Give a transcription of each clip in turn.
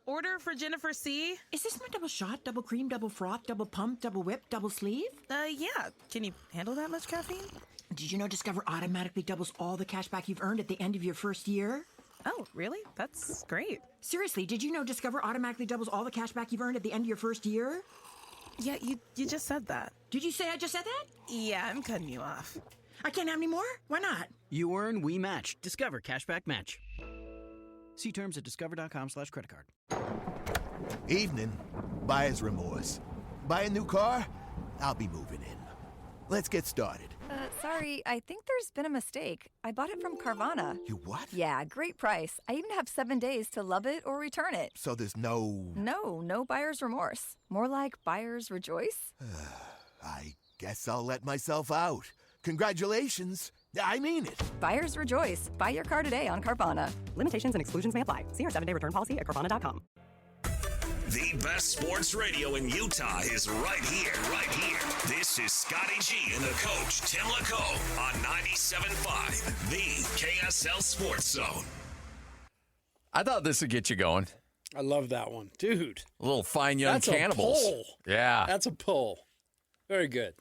Order for Jennifer C. Is this my double shot, double cream, double froth, double pump, double whip, double sleeve? Yeah. Can you handle that much caffeine? Did you know Discover automatically doubles all the cash back you've earned at the end of your first year? Oh, really? That's great. Seriously, did you know Discover automatically doubles all the cash back you've earned at the end of your first year? Yeah, you just said that. Did you say I just said that? Yeah, I'm cutting you off. I can't have any more? Why not? You earn, we match. Discover Cashback Match. See terms at discover.com/creditcard. Evening. Buyer's remorse. Buy a new car? I'll be moving in. Let's get started. Sorry, I think there's been a mistake. I bought it from Carvana. You what? Yeah, great price. I even have 7 days to love it or return it. So there's no... No buyer's remorse. More like buyer's rejoice. I guess I'll let myself out. Congratulations. I mean it. Buyer's rejoice. Buy your car today on Carvana. Limitations and exclusions may apply. See our 7-day return policy at Carvana.com. The best sports radio in Utah is right here, right here. This is Scotty G and the coach, Tim LaComb, on 97.5, the KSL Sports Zone. I thought this would get you going. I love that one. Dude. A little Fine Young That's Cannibals. A pull. Yeah. That's a pull. Very good.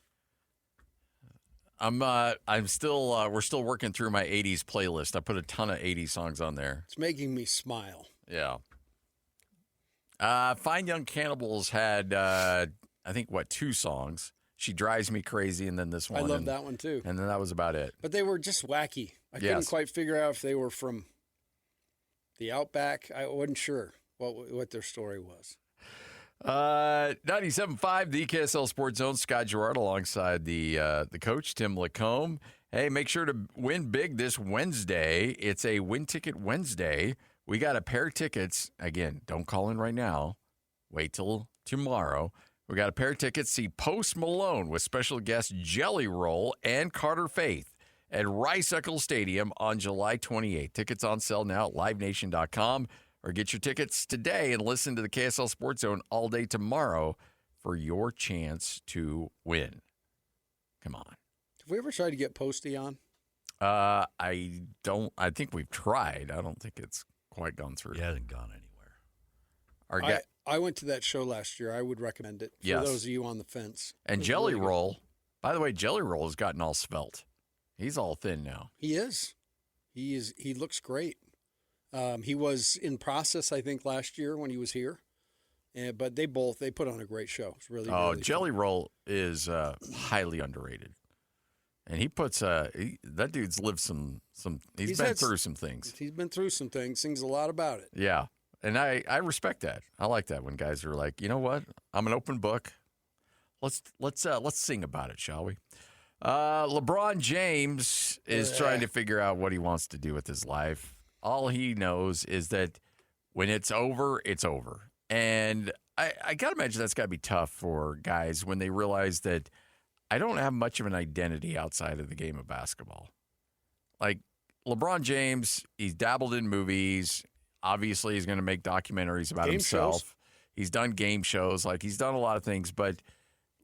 I'm still we're still working through my 80s playlist. I put a ton of 80s songs on there. It's making me smile. Yeah. Fine Young Cannibals had I think 2 songs. She Drives Me Crazy, and then this one. I love that one too. And then that was about it. But they were just wacky. I couldn't quite figure out if they were from the Outback. I wasn't sure what their story was. 97.5, the KSL Sports Zone. Scott Garrard alongside the coach, Tim LaComb. Hey, make sure to win big this Wednesday. It's a Win Ticket Wednesday. We got a pair of tickets. Again, don't call in right now. Wait till tomorrow. We got a pair of tickets. See Post Malone with special guest Jelly Roll and Carter Faith at Rice-Eccles Stadium on July 28th. Tickets on sale now at livenation.com. Or get your tickets today and listen to the KSL Sports Zone all day tomorrow for your chance to win. Come on. Have we ever tried to get Posty on? I think we've tried. I don't think it's quite gone through. He hasn't gone anywhere. I went to that show last year. I would recommend it for those of you on the fence. And Jelly Roll, by the way, Jelly Roll has gotten all svelte. He's all thin now. He is. He looks great. He was in process, I think, last year when he was here. But they put on a great show. It's really Jelly fun. Roll is highly underrated. And he puts that dude's lived some he's been through some things. He's been through some things, sings a lot about it. Yeah. And I respect that. I like that when guys are like, you know what? I'm an open book. Let's sing about it, shall we? LeBron James is trying to figure out what he wants to do with his life. All he knows is that when it's over, it's over. And I got to imagine that's got to be tough for guys when they realize that I don't have much of an identity outside of the game of basketball. Like LeBron James, he's dabbled in movies. Obviously, he's going to make documentaries about himself. Shows. He's done game shows. Like, he's done a lot of things. But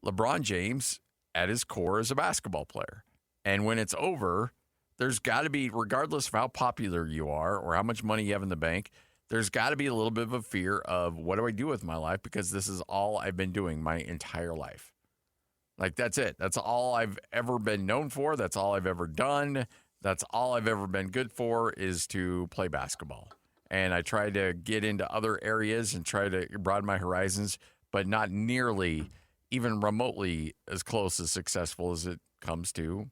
LeBron James, at his core, is a basketball player. And when it's over, there's got to be, regardless of how popular you are or how much money you have in the bank, there's got to be a little bit of a fear of what do I do with my life, because this is all I've been doing my entire life. Like, that's it. That's all I've ever been known for. That's all I've ever done. That's all I've ever been good for, is to play basketball. And I try to get into other areas and try to broaden my horizons, but not nearly, even remotely as close as successful as it comes to,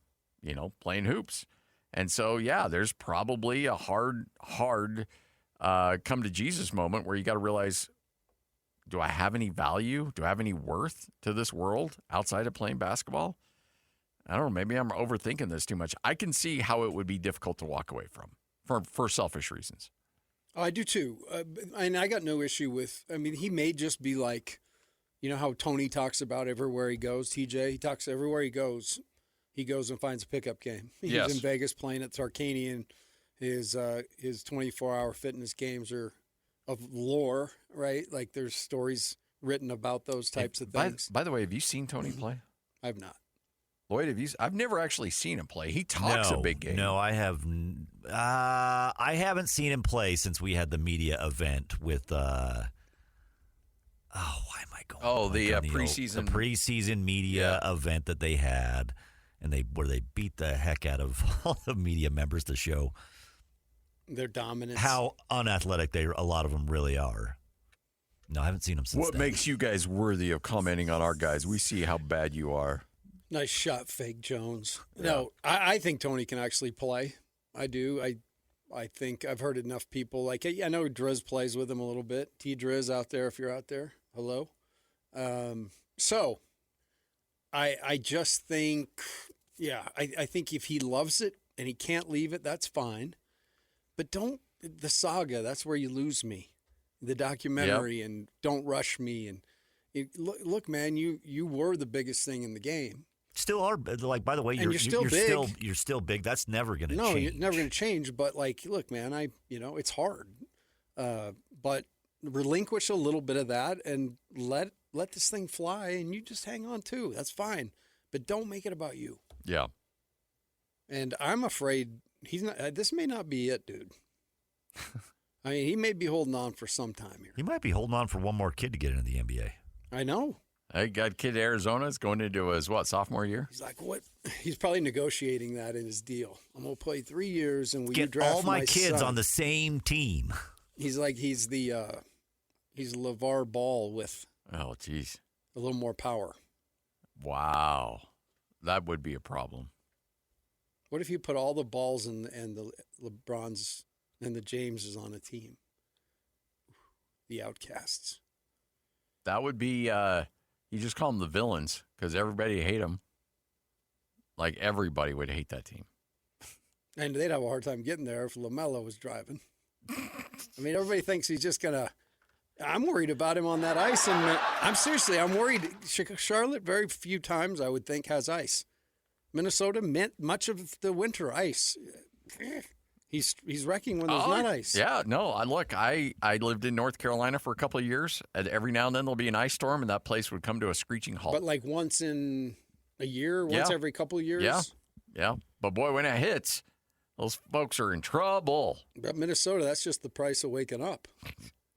playing hoops. And so, yeah, there's probably a hard come to Jesus moment where you got to realize, do I have any value? Do I have any worth to this world outside of playing basketball? I don't know. Maybe I'm overthinking this too much. I can see how it would be difficult to walk away from for selfish reasons. I do too. And I got no issue with, he may just be like, how Tony talks about everywhere he goes, TJ, he talks everywhere he goes and finds a pickup game. He's in Vegas playing at Tarkanian. His 24-hour fitness games are of lore, right? Like, there's stories written about those types of things. By the way, have you seen Tony play? I've not. Lloyd, I've never actually seen him play. He talks a big game. No, I have. I haven't seen him play since we had the media event with why am I going? Oh, the on preseason. the preseason media event that they had, and where they beat the heck out of all the media members to show their dominance. How unathletic a lot of them really are. No, I haven't seen them since What then. makes you guys worthy of commenting on our guys? We see how bad you are. Nice shot, Fake Jones. Yeah. No, I think Tony can actually play. I do. I think I've heard enough people like, I know Driz plays with him a little bit. T Driz out there, if you're out there, hello. So I just think, I think if he loves it and he can't leave it, that's fine. But the saga, that's where you lose me. The documentary and Don't Rush Me. And look, man, you were the biggest thing in the game. Still are, like, by the way, you're still big. You're still big. That's never going to change. No, you're never going to change. But, like, look, man, it's hard. But relinquish a little bit of that and let this thing fly, and you just hang on too. That's fine. But don't make it about you. Yeah. And I'm afraid he's not. This may not be it, dude. I mean, he may be holding on for some time here. He might be holding on for one more kid to get into the NBA. I know. I got a kid in Arizona. Is going into his, sophomore year? He's like, what? He's probably negotiating that in his deal. I'm going to play 3 years, and get draft all my kids son. on the same team. He's like, he's LeVar Ball with Oh, geez. a little more power. Wow. That would be a problem. What if you put all the Balls and the LeBrons and the Jameses on a team? The outcasts. That would be, you just call them the villains because everybody hate them. Like, everybody would hate that team. And they'd have a hard time getting there if LaMelo was driving. I mean, everybody thinks he's just going to. I'm worried about him on that ice. And I'm worried. Charlotte, very few times, I would think, has ice. Minnesota, much of the winter ice. He's wrecking when there's not ice. Yeah, no. I lived in North Carolina for a couple of years. And every now and then there'll be an ice storm, and that place would come to a screeching halt. But like once in a year, once every couple of years? Yeah. But boy, when it hits, those folks are in trouble. But Minnesota, that's just the price of waking up,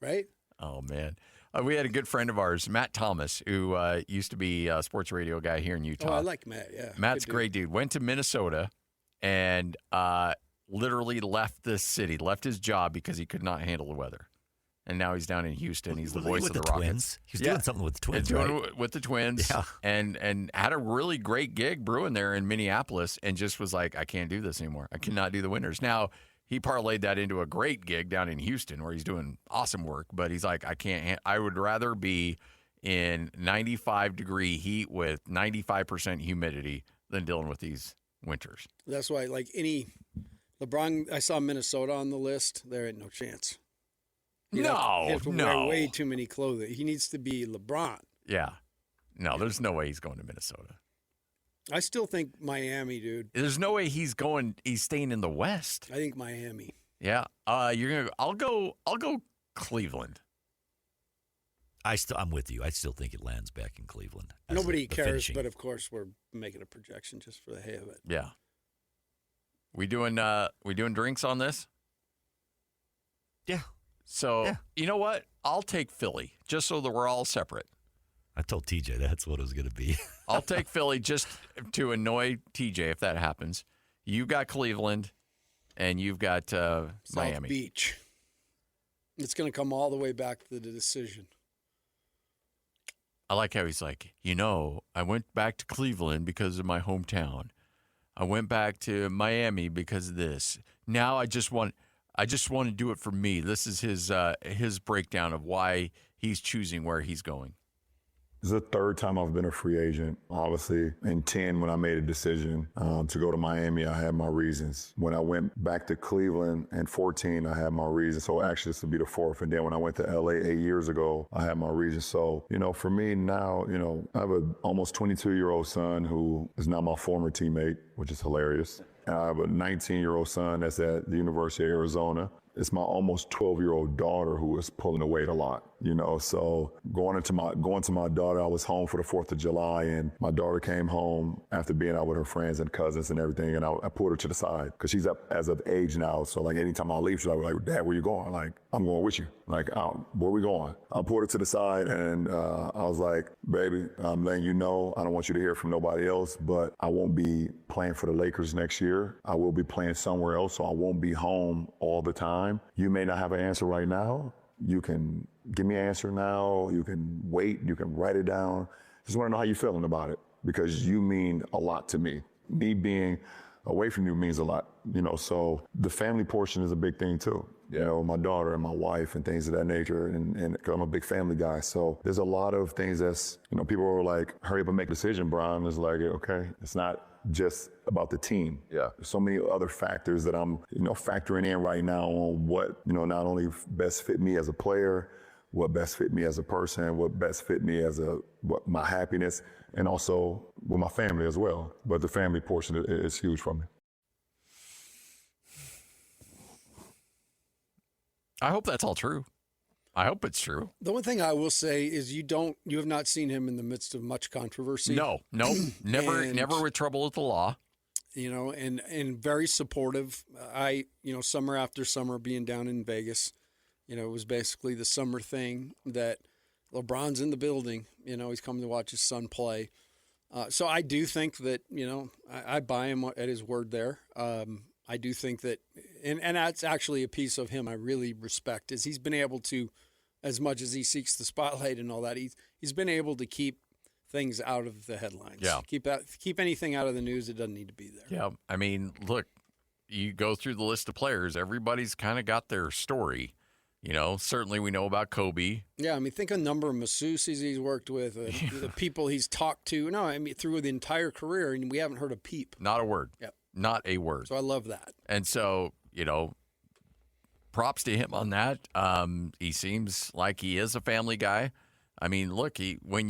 right? Oh, man. We had a good friend of ours, Matt Thomas, who used to be a sports radio guy here in Utah. Oh, I like Matt, yeah. Matt's a great dude. Went to Minnesota and literally left the city, left his job because he could not handle the weather. And now he's down in Houston. He's the voice of the Rockets. Twins? He was doing something with the Twins, right? With the Twins. Yeah. And had a really great gig brewing there in Minneapolis and just was like, I can't do this anymore. I cannot do the winters. Now, he parlayed that into a great gig down in Houston where he's doing awesome work. But he's like, I would rather be in 95-degree heat with 95% humidity than dealing with these winters. That's why, like LeBron, I saw Minnesota on the list. There ain't no chance. He'd have to wear way too many clothing. He needs to be LeBron. Yeah. No, there's no way he's going to Minnesota. I still think Miami, dude. There's no way he's staying in the West. I think Miami. Yeah. I'll go Cleveland. I'm with you. I still think it lands back in Cleveland. Nobody cares, but of course we're making a projection just for the hay of it. Yeah. We doing drinks on this? Yeah. So, You know what? I'll take Philly just so that we're all separate. I told TJ that's what it was going to be. I'll take Philly just to annoy TJ if that happens. You got Cleveland, and you've got Miami. South Beach. It's going to come all the way back to the decision. I like how he's like, I went back to Cleveland because of my hometown. I went back to Miami because of this. Now I just want to do it for me. This is his breakdown of why he's choosing where he's going. This is the third time I've been a free agent. Obviously, in 10, when I made a decision to go to Miami, I had my reasons. When I went back to Cleveland in 14, I had my reasons. So actually, this will be the fourth. And then when I went to LA 8 years ago, I had my reasons. So, for me now, I have an almost 22-year-old son who is now my former teammate, which is hilarious. I have a 19-year-old son that's at the University of Arizona. it's my almost 12-year-old daughter who is pulling the weight a lot, So going to my daughter, I was home for the 4th of July, and my daughter came home after being out with her friends and cousins and everything, and I pulled her to the side because she's up as of age now. So like anytime I leave, she's like, Dad, where you going? Like, I'm going with you. Like, oh, where we going? I pulled her to the side, and I was like, baby, I'm letting you know, I don't want you to hear from nobody else, but I won't be playing for the Lakers next year. I will be playing somewhere else, so I won't be home all the time. You may not have an answer right now. You can give me an answer now. You can wait. You can write it down. Just want to know how you're feeling about it because you mean a lot to me. Me being away from you means a lot, so the family portion is a big thing too. My daughter and my wife and things of that nature, and 'cause I'm a big family guy. So there's a lot of things that's, people are like, hurry up and make a decision, Brian. It's like, okay, it's not just about the team. Yeah. There's so many other factors that I'm, factoring in right now on what, not only best fit me as a player, what best fit me as a person, what best fit me as what my happiness, and also with my family as well. But the family portion is huge for me. I hope that's all true. I hope it's true. The one thing I will say is you have not seen him in the midst of much controversy. No, never with trouble with the law. And very supportive. Summer after summer being down in Vegas, it was basically the summer thing that LeBron's in the building. He's coming to watch his son play. So I do think that, I buy him at his word there. I do think that, and that's actually a piece of him I really respect, is he's been able to, as much as he seeks the spotlight and all that, he's been able to keep things out of the headlines. Yeah. Keep anything out of the news that doesn't need to be there. Yeah. I mean, look, you go through the list of players, everybody's kind of got their story. Certainly we know about Kobe. Yeah, I mean, think of the number of masseuses he's worked with, the people he's talked to. No, I mean, through the entire career, and we haven't heard a peep. Not a word. Yep. Not a word. So I love that. And so, props to him on that. He seems like he is a family guy. I mean, look, when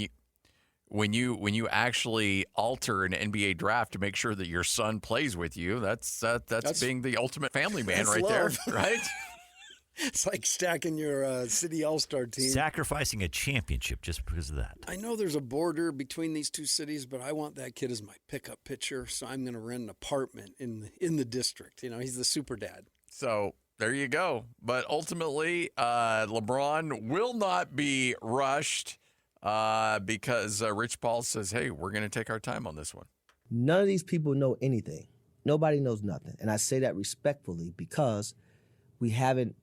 you actually alter an NBA draft to make sure that your son plays with you, that's being the ultimate family man right love. there, right? It's like stacking your city all-star team. Sacrificing a championship just because of that. I know there's a border between these two cities, but I want that kid as my pickup pitcher, so I'm going to rent an apartment in the district. He's the super dad. So there you go. But ultimately, LeBron will not be rushed because Rich Paul says, hey, we're going to take our time on this one. None of these people know anything. Nobody knows nothing. And I say that respectfully because we haven't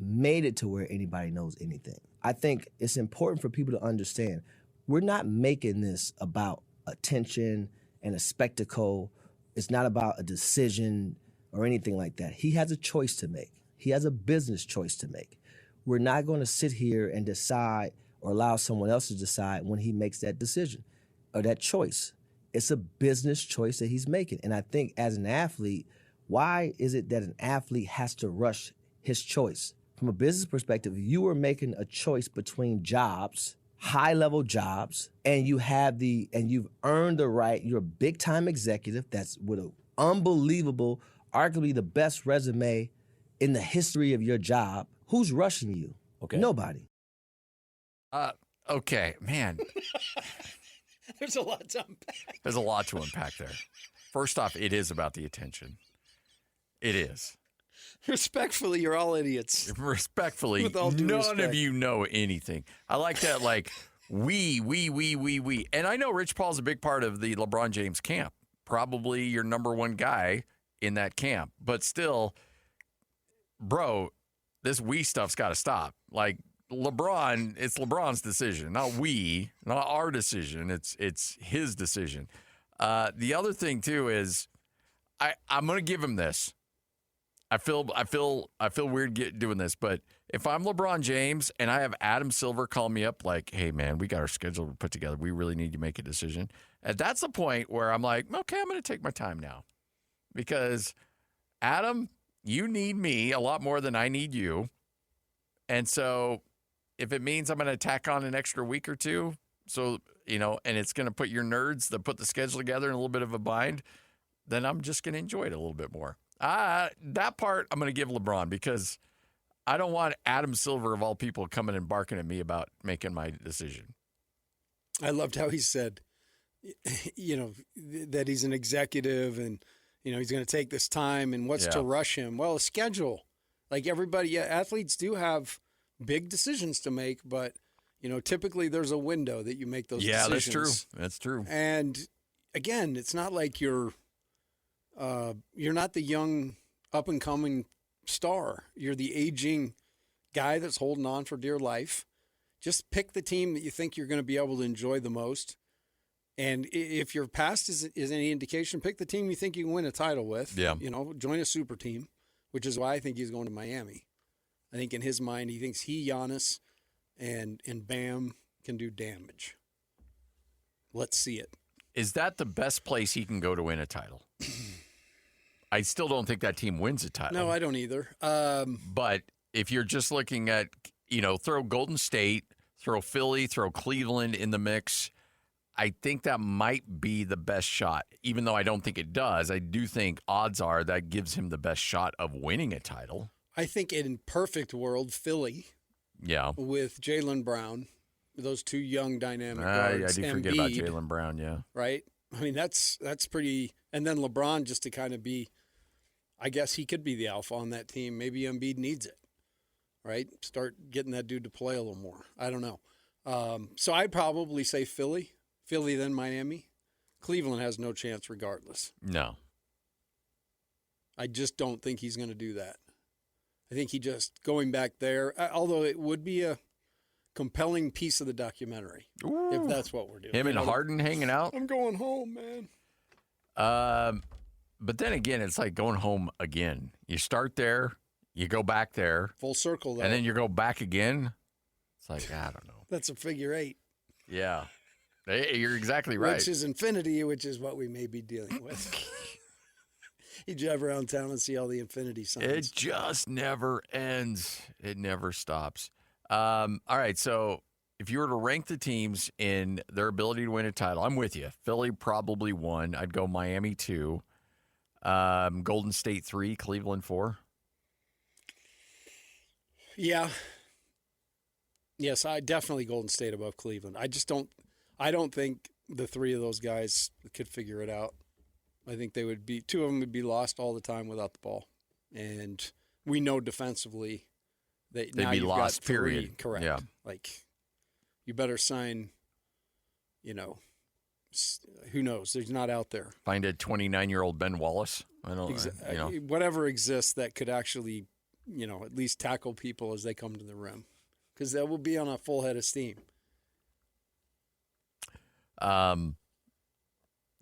made it to where anybody knows anything. I think it's important for people to understand we're not making this about attention and a spectacle. It's not about a decision or anything like that. He has a choice to make. He has a business choice to make. We're not going to sit here and decide or allow someone else to decide when he makes that decision or that choice. It's a business choice that he's making. And I think as an athlete, why is it that an athlete has to rush his choice? From a business perspective, you are making a choice between jobs, high-level jobs, and you've earned the right. You're a big-time executive that's with an unbelievable, arguably the best resume in the history of your job. Who's rushing you? Okay. Nobody. Okay, man. There's a lot to unpack. There's a lot to unpack there. First off, it is about the attention. It is. Respectfully, you're all idiots. Respectfully, none of you know anything. I like that, like, we. And I know Rich Paul's a big part of the LeBron James camp. Probably your number one guy in that camp. But still, bro, this we stuff's got to stop. Like, LeBron, it's LeBron's decision, not our decision. It's his decision. The other thing, too, is I'm going to give him this. I feel weird doing this, but if I'm LeBron James and I have Adam Silver call me up like, hey, man, we got our schedule put together. We really need to make a decision. And that's the point where I'm like, okay, I'm going to take my time now. Because, Adam, you need me a lot more than I need you. And so if it means I'm going to tack on an extra week or two, so, and it's going to put your nerds that put the schedule together in a little bit of a bind, then I'm just going to enjoy it a little bit more. That part I'm going to give LeBron because I don't want Adam Silver, of all people, coming and barking at me about making my decision. I loved how he said, that he's an executive and, he's going to take this time and what's to rush him. Well, a schedule. Like everybody, athletes do have big decisions to make, but, typically there's a window that you make those decisions. Yeah, that's true. That's true. And again, it's not like you're not the young up-and-coming star. You're the aging guy that's holding on for dear life. Just pick the team that you think you're going to be able to enjoy the most. And if your past is any indication, pick the team you think you can win a title with. Yeah. Join a super team, which is why I think he's going to Miami. I think in his mind, he thinks Giannis and Bam can do damage. Let's see it. Is that the best place he can go to win a title? I still don't think that team wins a title. No, I don't either. But if you're just looking at, throw Golden State, throw Philly, throw Cleveland in the mix, I think that might be the best shot. Even though I don't think it does, I do think odds are that gives him the best shot of winning a title. I think in perfect world, Philly. Yeah. With Jaylen Brown, those two young dynamic I guards. do forget about Jaylen Brown, yeah. Right? I mean, that's pretty. And then LeBron just to kind of be, I guess he could be the alpha on that team. Maybe Embiid needs it, right? Start getting that dude to play a little more. I don't know. So I'd probably say Philly, then Miami. Cleveland has no chance regardless. No. I just don't think he's going to do that. I think he just, going back there, although it would be a compelling piece of the documentary, if that's what we're doing. Him and Harden hanging out? I'm going home, man. But then again, it's like going home again. You start there, you go back there. Full circle, though. And then you go back again. It's like, I don't know. That's a figure eight. Yeah. You're exactly right. Which is infinity, which is what we may be dealing with. You drive around town and see all the infinity signs. It just never ends. It never stops. All right, so if you were to rank the teams in their ability to win a title, I'm with you. Philly probably 1. I'd go Miami 2. Golden State 3, Cleveland 4. Yeah. Yes, I definitely Golden State above Cleveland. I don't think the three of those guys could figure it out. I think they would be, two of them would be lost all the time without the ball. And we know defensively that they'd now be you've lost, got three, period. correct. Yeah. Like, you better sign, who knows? He's not out there. Find a 29-year-old Ben Wallace. I don't Whatever exists that could actually, at least tackle people as they come to the rim. Because that will be on a full head of steam.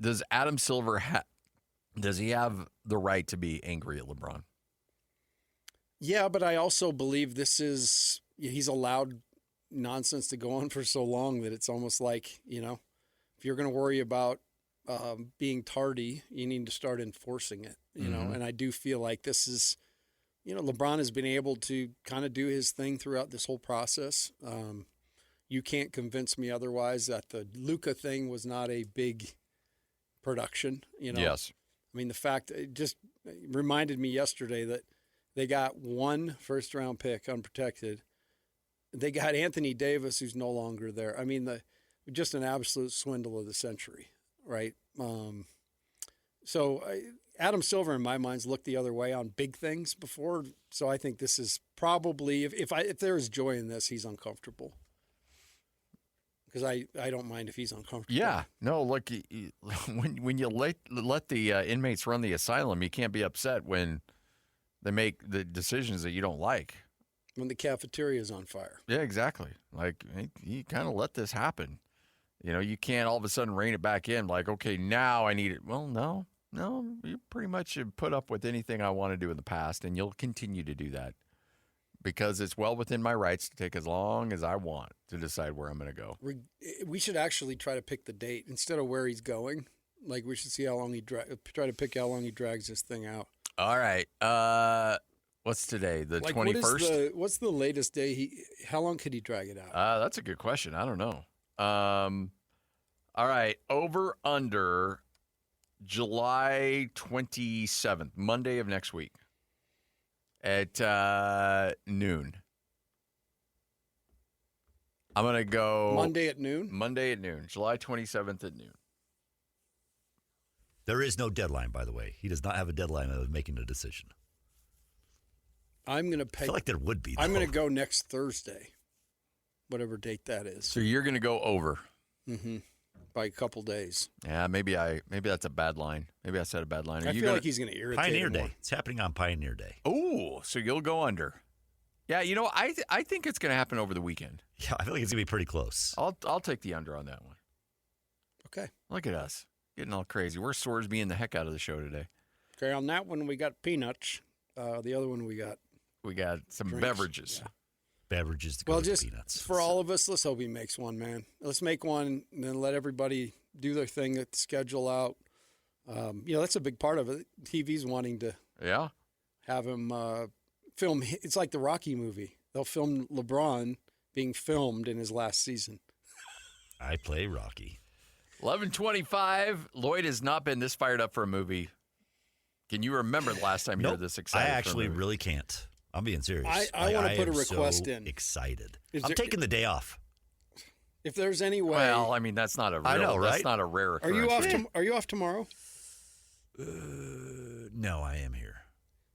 Does Adam Silver does he have the right to be angry at LeBron? Yeah, but I also believe he's allowed nonsense to go on for so long that it's almost like, if you're going to worry about being tardy, you need to start enforcing it, Mm-hmm. And I do feel like this is, LeBron has been able to kind of do his thing throughout this whole process. You can't convince me otherwise that the Luka thing was not a big production, Yes. I mean, the fact, it just reminded me yesterday that they got 1 first-round pick unprotected. They got Anthony Davis, who's no longer there. I mean, just an absolute swindle of the century, right? Adam Silver, in my mind, looked the other way on big things before. So I think this is probably, if there is joy in this, he's uncomfortable. Because I don't mind if he's uncomfortable. Yeah. No, look, when you let the inmates run the asylum, you can't be upset when they make the decisions that you don't like. When the cafeteria is on fire. Yeah, exactly. Like, you kind of let this happen. You can't all of a sudden rein it back in like, okay, now I need it. Well, no, you pretty much have put up with anything I want to do in the past, and you'll continue to do that. Because it's well within my rights to take as long as I want to decide where I'm going to go. We should actually try to pick the date instead of where he's going. Like, we should see how long try to pick how long he drags this thing out. All right. What's today? The 21st? What's the latest day how long could he drag it out? That's a good question. I don't know. All right. Over under July 27th, Monday of next week. at noon. I'm going to go Monday at noon? Monday at noon, July 27th at noon. There is no deadline, by the way. He does not have a deadline of making a decision. I'm going to pay. I feel like there would be, though. I'm going to go next Thursday, whatever date that is. So you're going to go over. Mm-hmm. By a couple days. Yeah, maybe that's a bad line. Maybe I said a bad line. I feel like he's going to irritate Pioneer him Day. more. It's happening on Pioneer Day. Oh, so you'll go under. Yeah, you know, I think it's going to happen over the weekend. Yeah, I feel like it's going to be pretty close. I'll take the under on that one. Okay. Look at us getting all crazy. We're Swords being the heck out of the show today. Okay, on that one we got peanuts. The other one we got some drinks. beverages. Yeah. Beverages to go Well, with just peanuts. for all of us, let's hope he makes one, man. Let's make one and then let everybody do their thing, get the schedule out. That's a big part of it. TV's wanting to have him film. It's like the Rocky movie. They'll film LeBron being filmed in his last season. I play Rocky. 11:25. Lloyd has not been this fired up for a movie. Can you remember the last time you were this excited? I actually really can't. I'm being serious. I want to put a am request so in. Excited. I'm taking the day off. If there's any way. Well, I mean, that's not a real, That's not a rare occurrence. Are you off tomorrow? No, I am here.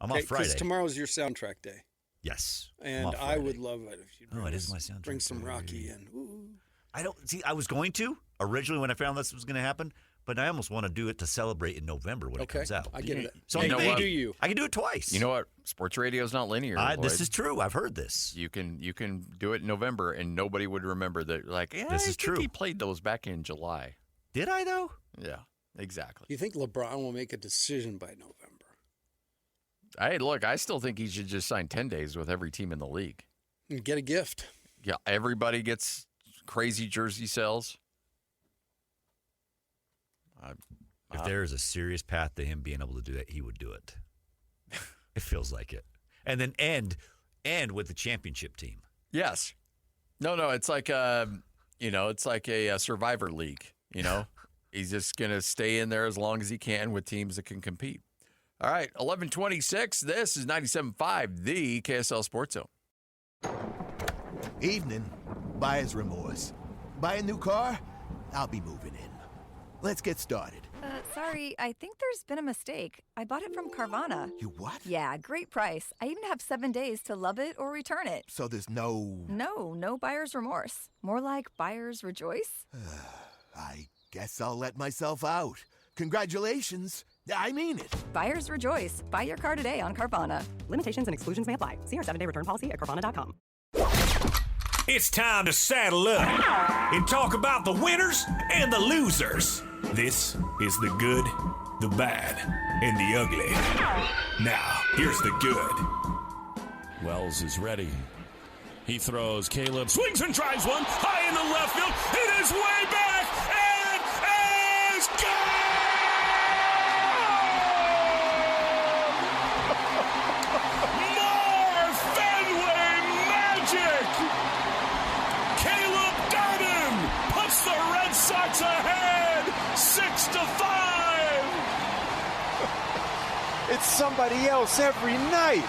I'm off Friday. Because tomorrow's your soundtrack day. Yes. And I would love it if you it is my soundtrack. Bring some Rocky in. Ooh. I was going to originally when I found this was going to happen, but I almost want to do it to celebrate in November when it comes out. I get it. So you know what? Do you? I can do it twice. You know what? Sports radio is not linear. This is true. I've heard this. You can do it in November, and nobody would remember that. Like, this is true. He played those back in July. Did I though? Yeah, exactly. You think LeBron will make a decision by November? Hey, look, I still think he should just sign 10 days with every team in the league. And get a gift. Yeah, everybody gets crazy jersey sales. If there is a serious path to him being able to do that, he would do it. It feels like it. And then end with the championship team. Yes. No, it's like it's like a Survivor League, you know. He's just going to stay in there as long as he can with teams that can compete. All right, 11:26. This is 97.5, the KSL Sports Zone. Evening. Buyer's remorse. Buy a new car? I'll be moving in. Let's get started. Sorry, I think there's been a mistake. I bought it from Carvana. You what? Yeah, great price. I even have 7 days to love it or return it. So there's no... No buyer's remorse. More like buyer's rejoice. I guess I'll let myself out. Congratulations. I mean it. Buyer's rejoice. Buy your car today on Carvana. Limitations and exclusions may apply. See our 7-day return policy at Carvana.com. It's time to saddle up and talk about the winners and the losers. This is the good, the bad, and the ugly. Now, here's the good. Wells is ready. He throws. Caleb swings and drives one high in the left field. It is way back and is gone! More Fenway magic! Caleb Garrard puts the Red Sox ahead 6-5. It's somebody else every night.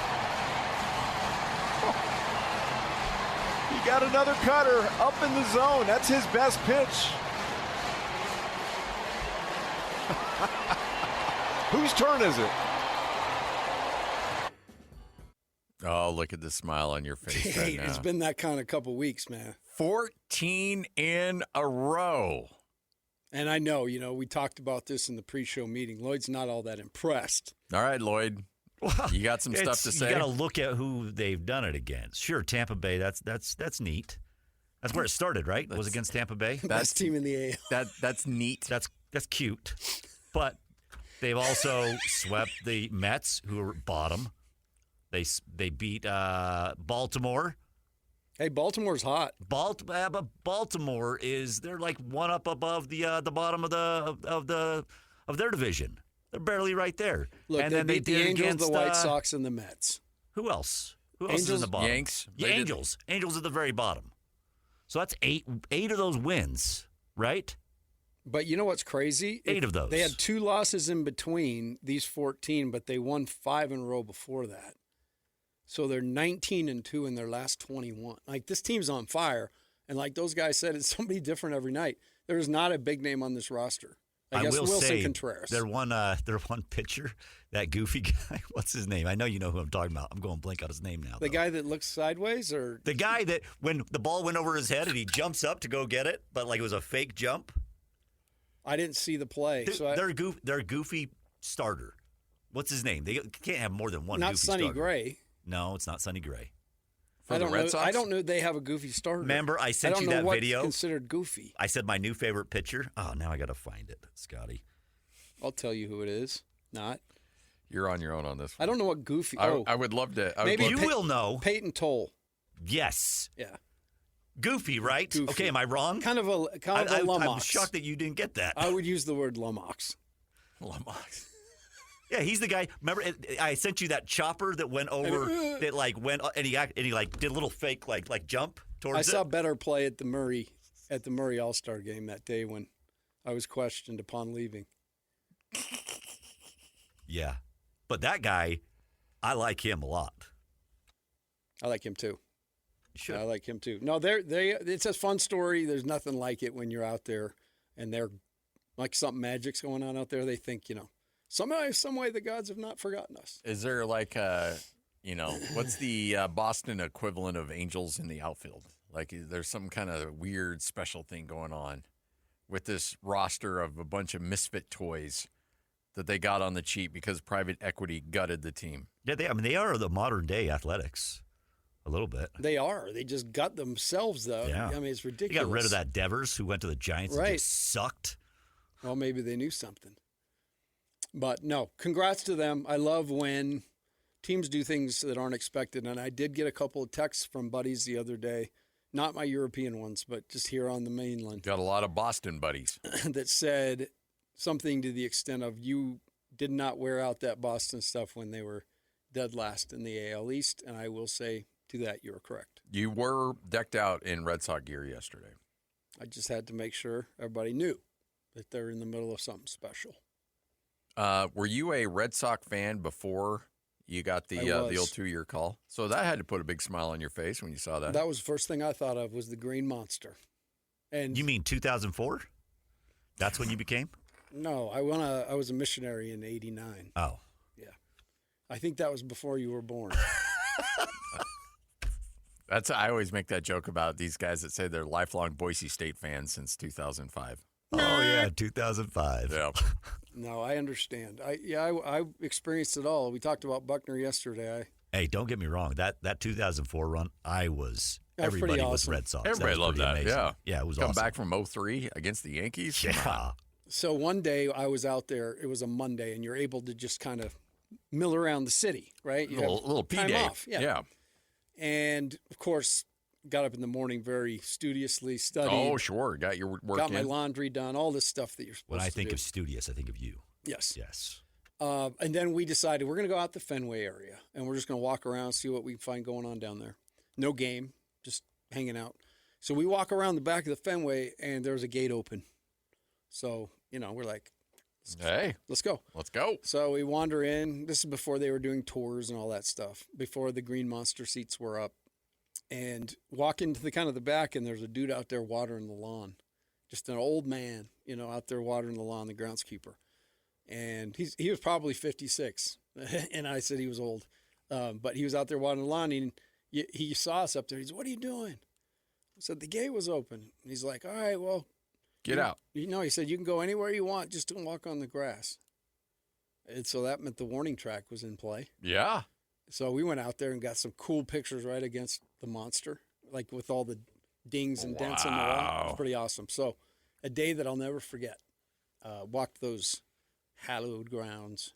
He got another cutter up in the zone. That's his best pitch. Whose turn is it? Oh, look at the smile on your face right now. It's been that kind of couple weeks, man. 14 in a row. And I know, we talked about this in the pre-show meeting. Lloyd's not all that impressed. All right, Lloyd. You got some stuff to say? You got to look at who they've done it against. Sure, Tampa Bay, that's neat. That's where it started, right? It was against Tampa Bay. Best team in the AL. That's neat. That's cute. But they've also swept the Mets, who are bottom. They beat Baltimore. Hey, Baltimore's hot. But Baltimore they're like one up above the bottom of their division. They're barely right there. Look, and they then beat they the did Angels, against the White Sox, and the Mets. Who else? Who else is in the bottom? Yanks. Yeah, Angels. Angels at the very bottom. So that's eight of those wins, right? But you know what's crazy? 8 of those. They had 2 losses in between these 14, but they won 5 in a row before that. So they're 19-2 in their last 21. Like, this team's on fire. And like those guys said, it's somebody different every night. There is not a big name on this roster. I guess will Wilson say Contreras. Their one pitcher, that goofy guy. What's his name? I know you know who I'm talking about. I'm going blank on his name now. The guy that looks sideways, or the guy that when the ball went over his head and he jumps up to go get it, but like it was a fake jump. I didn't see the play. They're a goofy starter. What's his name? They can't have more than one. Not goofy Sonny starter. Gray. No, it's not Sonny Gray. I don't know they have a goofy starter. Remember, I sent you that what's video. Considered goofy. I said my new favorite pitcher. Oh, now I got to find it, Scotty. I'll tell you who it is. Not. You're on your own on this one. I don't know what goofy. I would love to. Maybe you will know. Peyton Toll. Yes. Yeah. Goofy, right? Goofy. Okay, am I wrong? Kind of a Lumox. I'm shocked that you didn't get that. I would use the word Lumox. Lumox. Yeah, he's the guy. Remember, I sent you that chopper that went over, that like went, and he like did a little fake like jump towards it. I saw better play at the Murray All-Star game that day when I was questioned upon leaving. Yeah, but that guy, I like him a lot. I like him too. You should. I like him too. No, it's a fun story. There's nothing like it when you're out there and they're like something magic's going on out there. They think, somehow, some way the gods have not forgotten us. Is there like what's the Boston equivalent of Angels in the outfield? Like, there's some kind of weird special thing going on with this roster of a bunch of misfit toys that they got on the cheap because private equity gutted the team. Yeah, they are the modern day Athletics, a little bit. They are. They just gut themselves, though. Yeah. I mean, it's ridiculous. They got rid of that Devers who went to the Giants and just sucked. Well, maybe they knew something. But no, congrats to them. I love when teams do things that aren't expected. And I did get a couple of texts from buddies the other day, not my European ones, but just here on the mainland. Got a lot of Boston buddies. That said something to the extent of, you did not wear out that Boston stuff when they were dead last in the AL East. And I will say to that, you're correct. You were decked out in Red Sox gear yesterday. I just had to make sure everybody knew that they're in the middle of something special. Were you a Red Sox fan before you got the old 2-year call? So that had to put a big smile on your face when you saw that. That was the first thing I thought of, was the Green Monster. And you mean 2004? That's when you became? No, I was a missionary in '89. Oh, yeah. I think that was before you were born. I always make that joke about these guys that say they're lifelong Boise State fans since 2005. Oh yeah, 2005. Yeah. No, I understand. I experienced it all. We talked about Buckner yesterday. Hey, don't get me wrong. That 2004 run, everybody awesome. was Red Sox. Everybody loved that. Amazing. Yeah. Yeah, it was Come awesome. back from 03 against the Yankees. Yeah. So one day I was out there. It was a Monday, and you're able to just kind of mill around the city, right? You little P time day. off. Yeah. And of course, got up in the morning very studiously, studied. Oh, sure. Got your work Got in. my laundry done, all this stuff that you're supposed to do. When I think of studious, I think of you. Yes. Yes. And then we decided we're going to go out the Fenway area, and we're just going to walk around, see what we can find going on down there. No game, just hanging out. So we walk around the back of the Fenway, and there's a gate open. So, we're like, hey, let's go. Let's go. So we wander in. This is before they were doing tours and all that stuff, before the Green Monster seats were up. And walk into the kind of the back, and there's a dude out there watering the lawn. Just an old man, out there watering the lawn, the groundskeeper. And he was probably 56. And I said he was old. But he was out there watering the lawn, and he saw us up there. He said, "What are you doing?" I said, "The gate was open." And he's like, "All right, well. Get out." He said, "You can go anywhere you want, just don't walk on the grass." And so that meant the warning track was in play. Yeah. So we went out there and got some cool pictures right against the monster, like with all the dings and dents in the wall. It was pretty awesome. So a day that I'll never forget. Walked those hallowed grounds.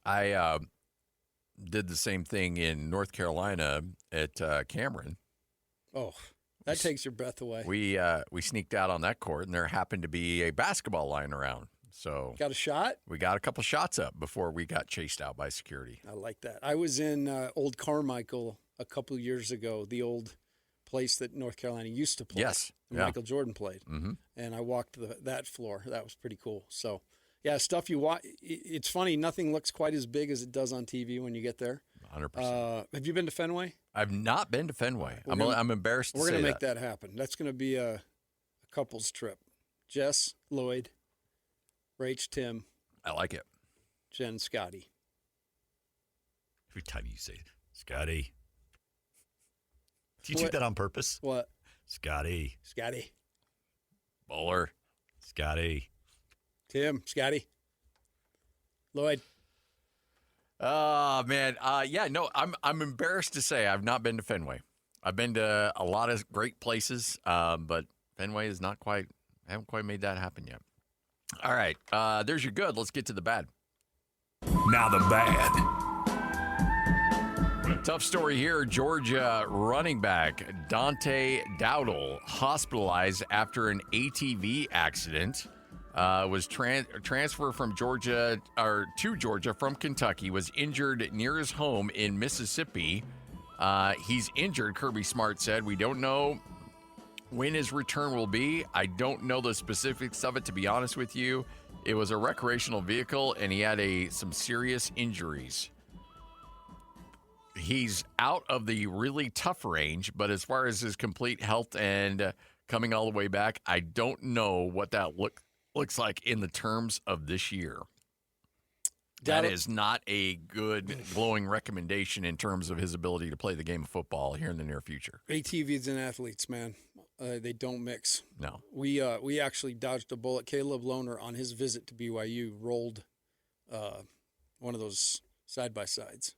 I did the same thing in North Carolina at Cameron. Oh, that takes your breath away. We sneaked out on that court, and there happened to be a basketball line around. So got a shot? We got a couple shots up before we got chased out by security. I like that. I was in Old Carmichael a couple of years ago, the old place that North Carolina used to play. Yes. Michael Jordan played. Mm-hmm. And I walked that floor. That was pretty cool. So, yeah, stuff you watch. It's funny. Nothing looks quite as big as it does on TV when you get there. 100%. Have you been to Fenway? I've not been to Fenway. I'm embarrassed to say We're going to that. make that happen. That's going to be a couple's trip. Jess, Lloyd, Rach, Tim. I like it. Jen, Scotty. Every time you say Scotty. Do you do that on purpose? What? Scotty. Scotty. Bowler. Scotty. Tim. Scotty. Lloyd. Oh, man. Yeah, no, I'm embarrassed to say I've not been to Fenway. I've been to a lot of great places, but Fenway is haven't quite made that happen yet. All right. There's your good. Let's get to the bad. Now the bad. Tough story here. Georgia running back Dante Dowdle hospitalized after an ATV accident. Was transferred from Georgia to Georgia from Kentucky. Was injured near his home in Mississippi. He's injured. Kirby Smart said, "We don't know when his return will be. I don't know the specifics of it, to be honest with you. It was a recreational vehicle, and he had some serious injuries." He's out of the really tough range, but as far as his complete health and coming all the way back, I don't know what that looks like in the terms of this year. That is not a good, glowing recommendation in terms of his ability to play the game of football here in the near future. ATVs and athletes, man. They don't mix. No. We actually dodged a bullet. Caleb Lohner, on his visit to BYU, rolled one of those side-by-sides.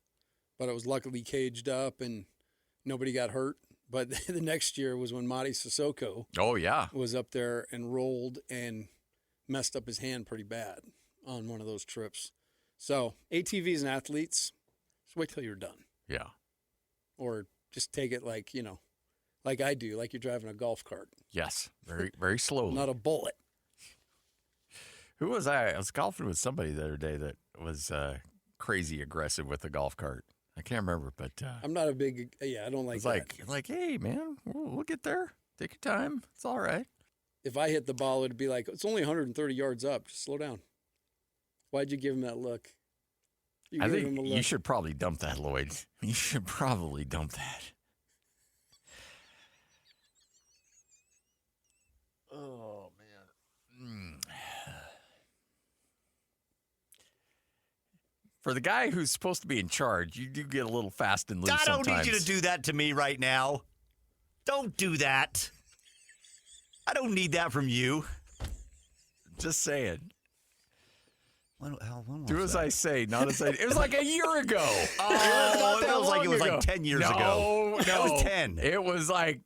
But it was luckily caged up and nobody got hurt. But the next year was when Madi Sissoko was up there and rolled and messed up his hand pretty bad on one of those trips. So ATVs and athletes, just wait till you're done. Yeah. Or just take it like I do, like you're driving a golf cart. Yes, very, very slowly. Not a bullet. Who was I? I was golfing with somebody the other day that was crazy aggressive with a golf cart. I can't remember, but I'm not a big. I don't like that. Like, hey, man, we'll get there. Take your time. It's all right. If I hit the ball, it'd be like, it's only 130 yards up. Just slow down. Why'd you give him that look? I think you should probably dump that, Lloyd. You should probably dump that. Oh, man. For the guy who's supposed to be in charge, you do get a little fast and loose sometimes. I don't need you to do that to me right now. Don't do that. I don't need that from you. Just saying. When do as I say, not as I. It was like a year ago. It feels like it was like 10 years ago. No, it was 10. It was like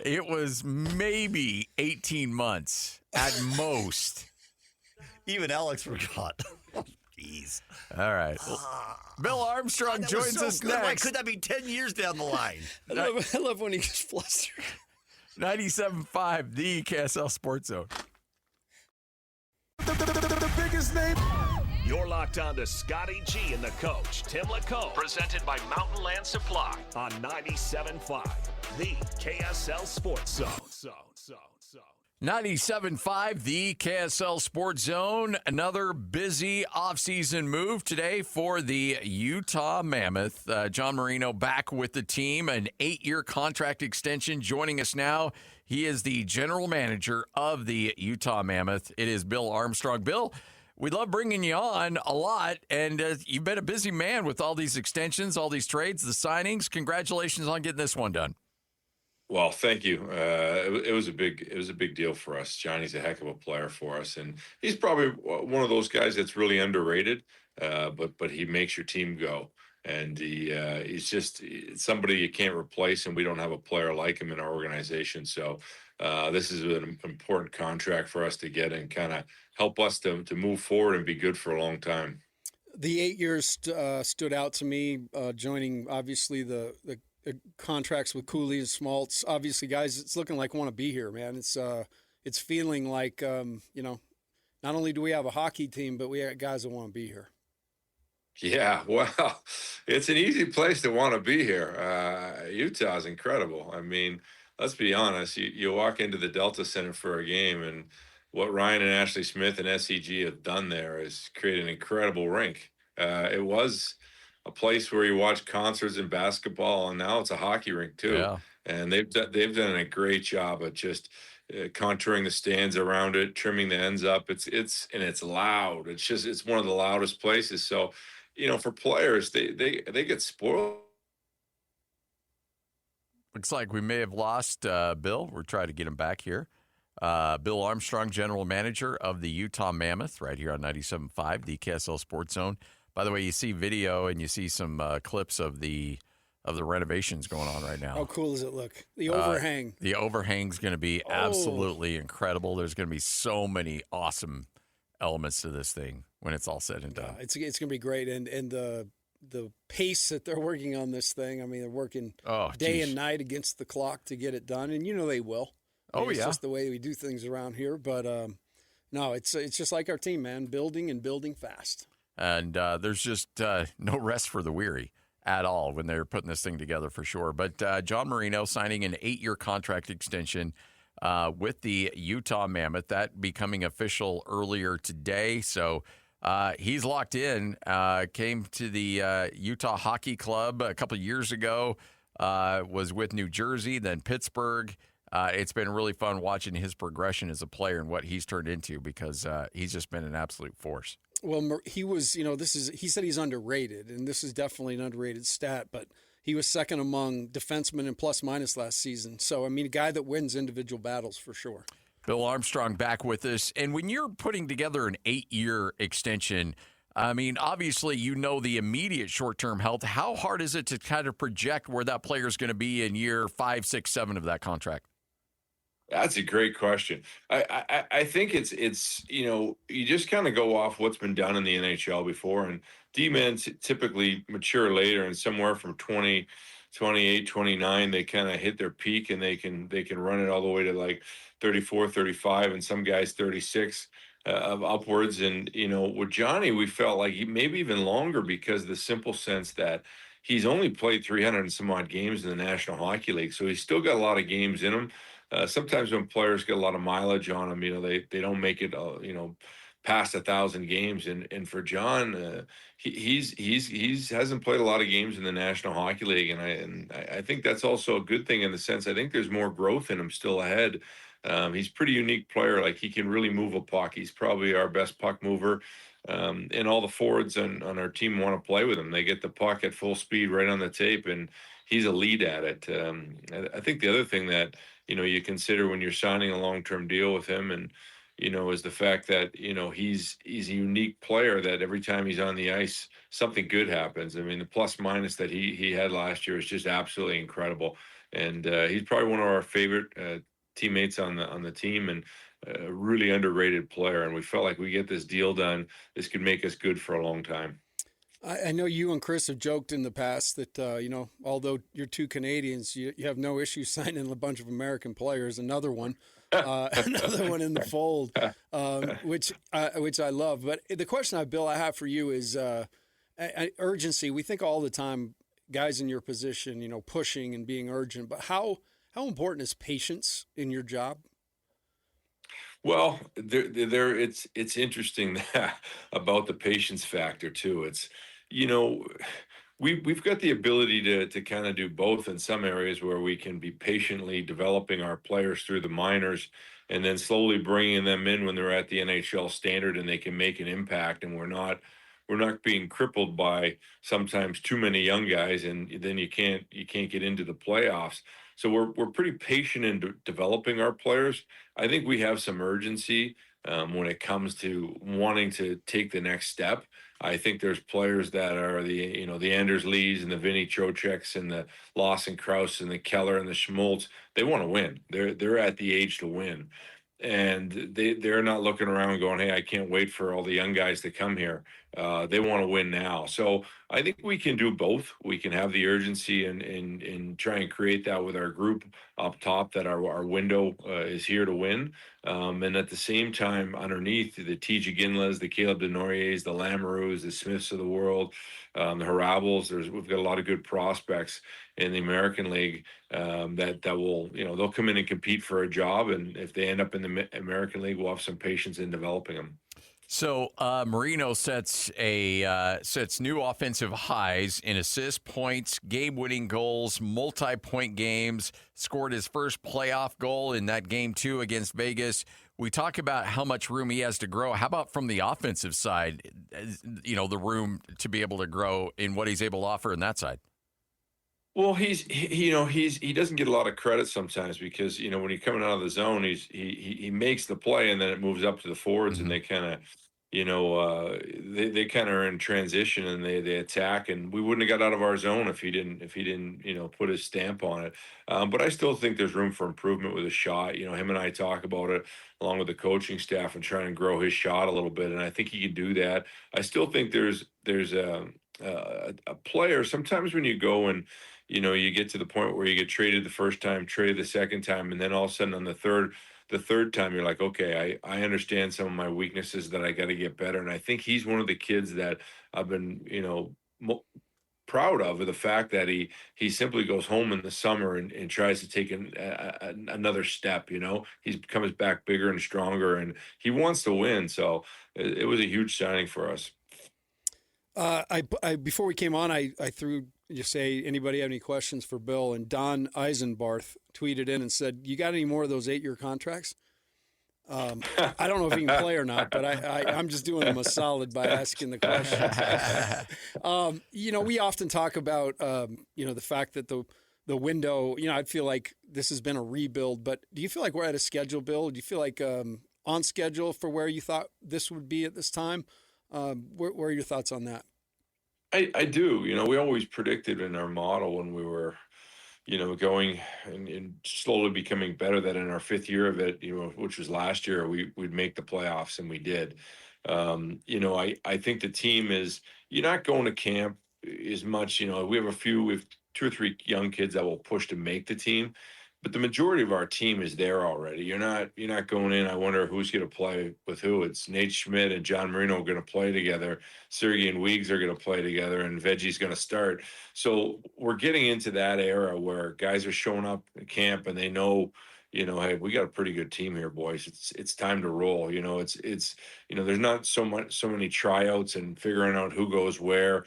it was maybe 18 months at most. Even Alex forgot. Jeez. All right. Bill Armstrong joins us next. Why could that be 10 years down the line? I love when he gets flustered. 97.5, the KSL Sports Zone. The biggest name. You're locked on to Scotty G and the coach, Tim LaComb, presented by Mountain Land Supply on 97.5, the KSL Sports Zone. 97.5, the KSL Sports Zone. Another busy offseason move today for the Utah Mammoth. John Marino back with the team, an 8-year contract extension. Joining us now, he is the general manager of the Utah Mammoth. It is Bill Armstrong. Bill, we love bringing you on a lot, and you've been a busy man with all these extensions, all these trades, the signings. Congratulations on getting this one done. Well, thank you. It was a big deal for us. Johnny's a heck of a player for us, and he's probably one of those guys that's really underrated. But he makes your team go, and he's just somebody you can't replace, and we don't have a player like him in our organization. So this is an important contract for us to get and kind of help us to move forward and be good for a long time. The 8 years stood out to me. Joining obviously the contracts with Cooley and Smaltz. Obviously, guys, it's looking like want to be here, man. It's feeling like not only do we have a hockey team, but we have guys that want to be here. Yeah, well, it's an easy place to want to be here. Utah is incredible. I mean, let's be honest. You walk into the Delta Center for a game, and what Ryan and Ashley Smith and SCG have done there is create an incredible rink. It was a place where you watch concerts and basketball, and now it's a hockey rink too. Yeah. And they've done a great job at just contouring the stands around it, trimming the ends up. It's loud. It's one of the loudest places. So, for players, they get spoiled. Looks like we may have lost Bill. We're trying to get him back here. Bill Armstrong, general manager of the Utah Mammoth, right here on 97.5, the KSL Sports Zone. By the way, you see video and you see some clips of the renovations going on right now. How cool does it look? The overhang. The overhang's going to be absolutely incredible. There's going to be so many awesome elements to this thing when it's all said and done. It's going to be great, and the pace that they're working on this thing. I mean, they're working day and night against the clock to get it done, and they will. It's just the way we do things around here. But no, it's just like our team, man, building and building fast. And there's just no rest for the weary at all when they're putting this thing together for sure. But John Marino signing an 8-year contract extension with the Utah Mammoth, that becoming official earlier today. So he's locked in, came to the Utah Hockey Club a couple of years ago, was with New Jersey, then Pittsburgh. It's been really fun watching his progression as a player and what he's turned into because he's just been an absolute force. Well, he was, he said he's underrated, and this is definitely an underrated stat, but he was second among defensemen in plus-minus last season. So, I mean, a guy that wins individual battles for sure. Bill Armstrong back with us. And when you're putting together an 8-year extension, I mean, obviously, the immediate short-term health. How hard is it to kind of project where that player is going to be in year 5, 6, 7 of that contract? That's a great question. I think it's you just kind of go off what's been done in the NHL before, and D-men typically mature later, and somewhere from 20, 28, 29, they kind of hit their peak, and they can run it all the way to like 34, 35, and some guys 36 of upwards. And with Johnny, we felt like maybe even longer because of the simple sense that he's only played 300 and some odd games in the National Hockey League, so he's still got a lot of games in him. Sometimes when players get a lot of mileage on them, they don't make it, past 1,000 games. And for John, he's hasn't played a lot of games in the National Hockey League, and I think that's also a good thing in the sense I think there's more growth in him still ahead. He's a pretty unique player. Like, he can really move a puck. He's probably our best puck mover. And all the forwards on our team want to play with him. They get the puck at full speed right on the tape, and he's a lead at it. I think the other thing that you consider when you're signing a long-term deal with him, and is the fact that he's a unique player that every time he's on the ice, something good happens. I mean, the plus minus that he had last year is just absolutely incredible, and he's probably one of our favorite teammates on the team, and a really underrated player. And we felt like we get this deal done, this could make us good for a long time. I know you and Chris have joked in the past that, although you're two Canadians, you have no issue signing a bunch of American players. Another one in the fold, which I love. But the question, Bill, I have for you is urgency. We think all the time, guys in your position, pushing and being urgent. But how important is patience in your job? Well, it's interesting about the patience factor too. It's we've got the ability to kind of do both in some areas where we can be patiently developing our players through the minors, and then slowly bringing them in when they're at the NHL standard and they can make an impact, and we're not being crippled by sometimes too many young guys, and then you can't get into the playoffs. So we're pretty patient in developing our players. I think we have some urgency when it comes to wanting to take the next step. I think there's players that are the Anders Lees and the Vinny Trocheks and the Lawson Krause and the Keller and the Schmoltz. They want to win. They're at the age to win. And they're not looking around going, hey, I can't wait for all the young guys to come here. They want to win now. So I think we can do both. We can have the urgency and try and create that with our group up top, that our window is here to win. And at the same time, underneath, the T.J. Ginlas, the Caleb Denories, the Lamoureux, the Smiths of the world, the Harabels, we've got a lot of good prospects in the American League that will, they'll come in and compete for a job. And if they end up in the American League, we'll have some patience in developing them. So Marino sets new offensive highs in assists, points, game-winning goals, multi-point games. Scored his first playoff goal in that game 2 against Vegas. We talk about how much room he has to grow. How about from the offensive side? The room to be able to grow in what he's able to offer in that side. Well, he doesn't get a lot of credit sometimes because when you're coming out of the zone, he makes the play and then it moves up to the forwards and they kind of they kind of are in transition and they attack, and we wouldn't have got out of our zone if he didn't put his stamp on it. But I still think there's room for improvement with his shot. Him and I talk about it along with the coaching staff and trying to grow his shot a little bit, and I think he can do that. I still think there's a player sometimes when you go and you get to the point where you get traded the first time, traded the second time, and then all of a sudden on the third time you're like, okay, I understand some of my weaknesses that I got to get better. And I think he's one of the kids that I've been proud of the fact that he simply goes home in the summer and tries to take another step. He's comes back bigger and stronger, and he wants to win. So it was a huge signing for us. Before we came on, I threw just say, anybody have any questions for Bill? And Don Eisenbarth tweeted in and said, "You got any more of those 8-year contracts?" I don't know if he can play or not, but I'm just doing him a solid by asking the question. We often talk about the fact that the window. I'd feel like this has been a rebuild, but do you feel like we're at a schedule, Bill? Do you feel like on schedule for where you thought this would be at this time? What are your thoughts on that? I do. We always predicted in our model when we were, going and slowly becoming better that in our 5th year of it, which was last year, we'd make the playoffs, and we did. I think the team is, you're not going to camp as much. We have 2 or 3 young kids that will push to make the team. But the majority of our team is there already. You're not going in, I wonder who's going to play with who. It's Nate Schmidt and John Marino are going to play together. Sergey and Weeks are going to play together, and Veggie's going to start. So we're getting into that era where guys are showing up at camp and they know, hey, we got a pretty good team here, boys. It's time to roll. It's there's not so many tryouts and figuring out who goes where.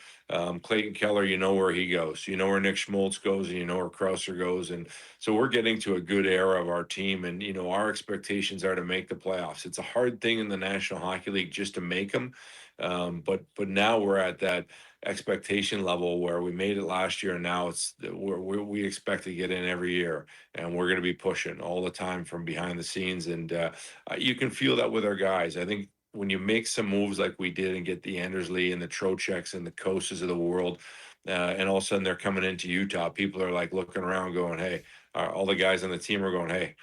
Clayton Keller, where he goes, where Nick Schmaltz goes, and where Krauser goes. And so we're getting to a good era of our team, and our expectations are to make the playoffs. It's a hard thing in the National Hockey League just to make them. But now we're at that expectation level where we made it last year, and now we expect to get in every year, and we're going to be pushing all the time from behind the scenes. And you can feel that with our guys. I think when you make some moves like we did and get the Andersley and the Trocheks and the Kostas of the world, and all of a sudden they're coming into Utah, people are like looking around going, hey, all the guys on the team are going, hey,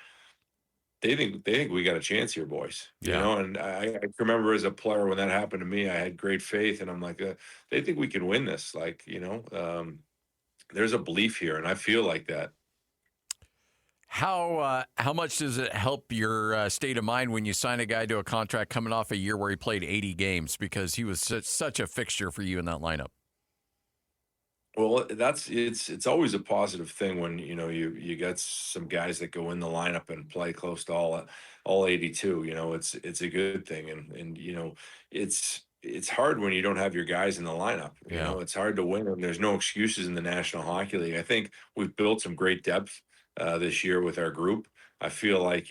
they think we got a chance here, boys. And I remember as a player when that happened to me, I had great faith, and I'm like, they think we can win this. There's a belief here, and I feel like that. How much does it help your state of mind when you sign a guy to a contract coming off a year where he played 80 games because he was such a fixture for you in that lineup? Well, it's always a positive thing when you got some guys that go in the lineup and play close to all 82. It's a good thing, and it's hard when you don't have your guys in the lineup. It's hard to win, and there's no excuses in the National Hockey League. I think we've built some great depth this year with our group. I feel like,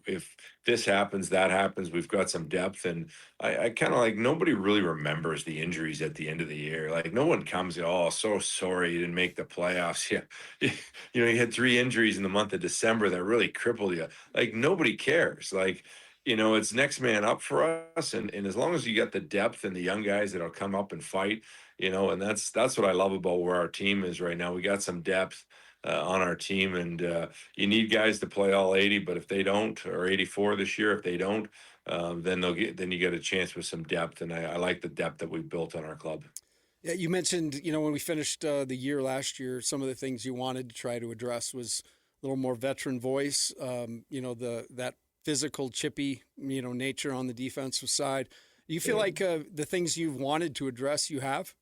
if this happens, that happens, we've got some depth. And I kind of like, nobody really remembers the injuries at the end of the year. Like, no one comes, oh, so sorry you didn't make the playoffs. Yeah. You had 3 injuries in the month of December that really crippled you. Like, nobody cares. Like, it's next man up for us. And as long as you got the depth and the young guys that'll come up and fight, and that's what I love about where our team is right now. We got some depth on our team, and you need guys to play all 80, but if they don't, or 84 this year, if they don't, then you get a chance with some depth, and I like the depth that we've built on our club. Yeah, you mentioned, when we finished the year last year, some of the things you wanted to try to address was a little more veteran voice, that physical, chippy, nature on the defensive side. Do you feel like the things you've wanted to address, you have?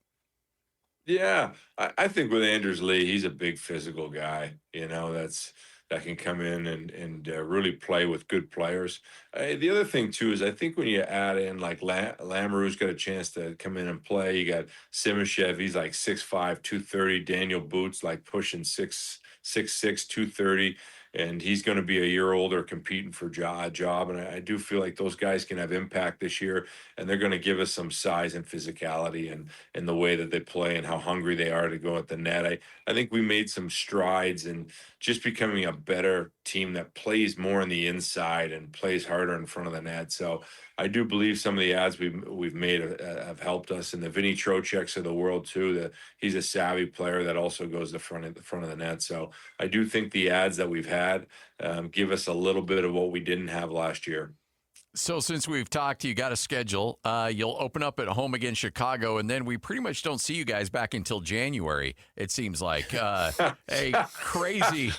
Yeah, I think with Anders Lee, he's a big physical guy. That's that can come in and really play with good players. The other thing too is I think when you add in like Lamoureux's got a chance to come in and play. You got Simashev, he's like 6'5", 230. Daniel Boots like pushing 6'6", 230. And he's going to be a year older competing for a job. And I do feel like those guys can have impact this year, and they're going to give us some size and physicality and the way that they play and how hungry they are to go at the net. I think we made some strides in just becoming a better team that plays more on the inside and plays harder in front of the net. So I do believe some of the ads we've made have helped us, and the Vinny Trocheks of the world too. He's a savvy player that also goes to the front of the net. So I do think the ads that we've had give us a little bit of what we didn't have last year. So since we've talked, you got a schedule. You'll open up at home against Chicago, and then we pretty much don't see you guys back until January. It seems like a crazy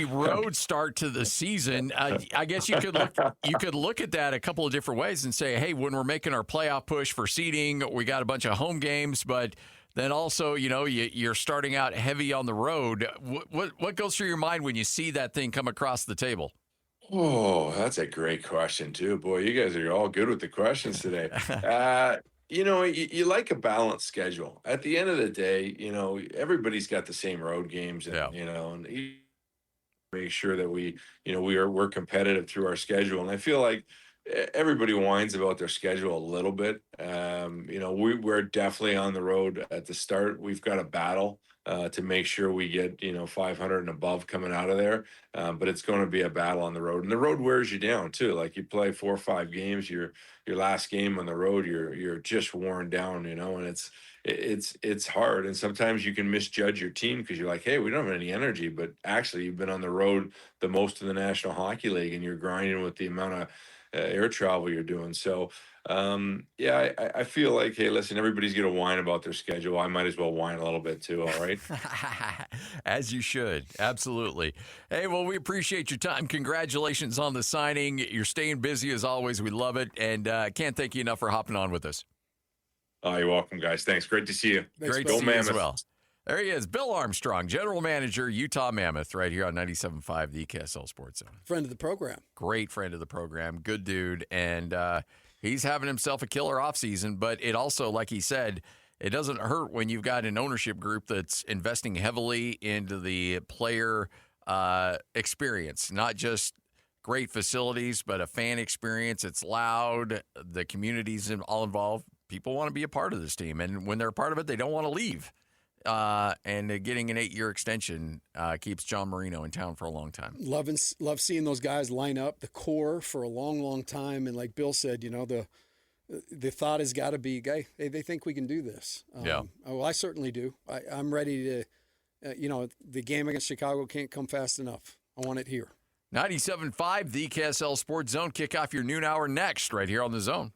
road start to the season. I guess you could look at that a couple of different ways and say, hey, when we're making our playoff push for seeding, we got a bunch of home games, but then also, you're starting out heavy on the road. What goes through your mind when you see that thing come across the table? Oh, that's a great question too. Boy, you guys are all good with the questions today. You like a balanced schedule. At the end of the day, everybody's got the same road games, and and make sure that we're competitive through our schedule. And I feel like everybody whines about their schedule a little bit. We're definitely on the road at the start. We've got a battle to make sure we get 500 and above coming out of there, but it's going to be a battle on the road, and the road wears you down too. Like you play 4 or 5 games, your last game on the road, you're just worn down, and it's hard, and sometimes you can misjudge your team because you're like, hey, we don't have any energy, but actually you've been on the road the most in the National Hockey League, and you're grinding with the amount of air travel you're doing. So I feel like, hey, listen, everybody's going to whine about their schedule. I might as well whine a little bit too. All right. As you should. Absolutely. Hey, well, we appreciate your time. Congratulations on the signing. You're staying busy as always. We love it. And can't thank you enough for hopping on with us. Oh, you're welcome, guys. Thanks. Great to see you. Great to see you as well. There he is, Bill Armstrong, General Manager, Utah Mammoth, right here on 97.5, the KSL Sports Zone. Friend of the program. Great friend of the program. Good dude. And he's having himself a killer offseason, but it also, like he said, it doesn't hurt when you've got an ownership group that's investing heavily into the player experience, not just great facilities, but a fan experience. It's loud. The community's all involved. People want to be a part of this team, and when they're a part of it, they don't want to leave. And getting an 8-year extension keeps John Marino in town for a long time. Love seeing those guys line up, the core for a long, long time. And like Bill said, the thought has got to be, hey, they think we can do this. Well, I certainly do. I'm ready to, the game against Chicago can't come fast enough. I want it here. 97.5, the KSL Sports Zone. Kick off your noon hour next right here on The Zone.